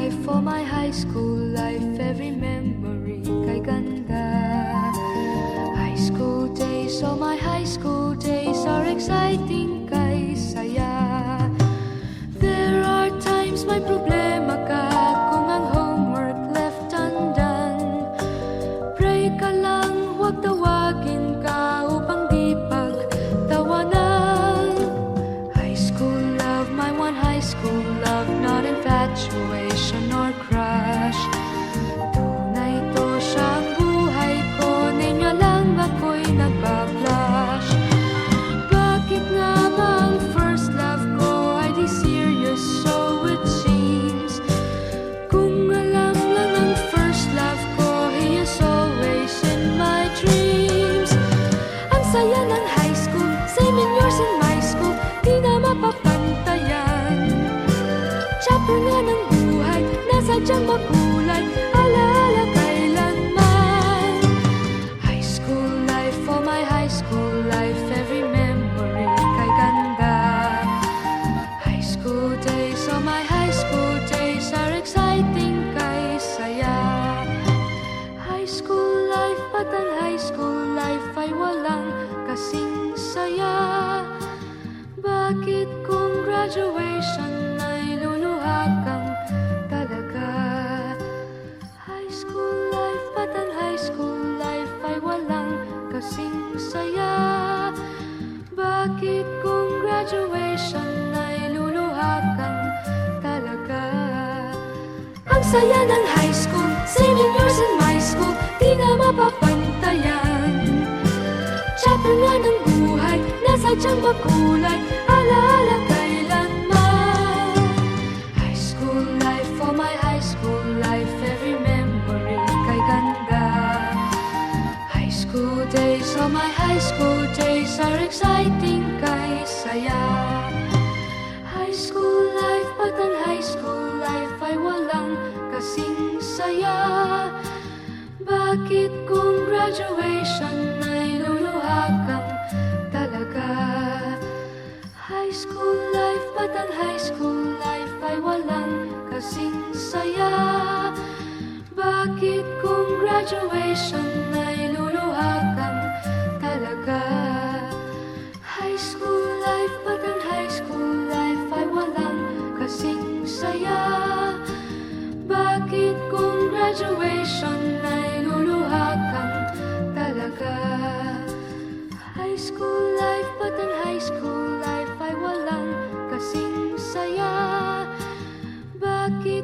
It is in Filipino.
life, for my high school life, every memory kay ganda. High school days, oh my high school days are exciting kay saya. There are times may problema ka kung ang homework left undone. Pray ka lang, huwag tawagin ka upang di pagtawanan. High school love, my one high school love, not infatuation or crush. Tunay to siyang buhay ko, niya lang ako'y nagbablush. Bakit nga ba ang first love ko ay di serious, so it seems? Kung alam lang ang first love ko, he is always in my dreams. Ang saya ng high school, same in yours in my school, di na mapapantayan. Chapter nga ng buhay, nasadyang makulay, alaala kailanman. High school life, for my high school life, every memory kay ganda. High school days, oh my high school days are exciting kay saya. High school life, but ang high school life ay walang kasing saya. Bakit kung graduation ay luluha kang talaga? High school life, but ang high school life ay walang kasing saya. Bakit kung graduation ay luluha kang talaga? Ang saya ng high school, same in yours in my school, di na mapapantayan. Chapter nga ng buhay, nasadyang makulay, alaala kailanman. High school life, for my high school life, every memory kay ganda. High school days, oh my high school days are exciting kay saya. High school life, but ang high school life ay walang kasing saya. Bakit kung graduation ay luluha kang talaga? High school life, but ang high school life ay walang kasing saya. Bakit kung graduation ay luluha kang talaga? High school life, but ang high school life ay walang kasing saya. Bakit kung graduation ay luluha kang talaga? High school life, but ang high school life ay walang kasing saya. Bakit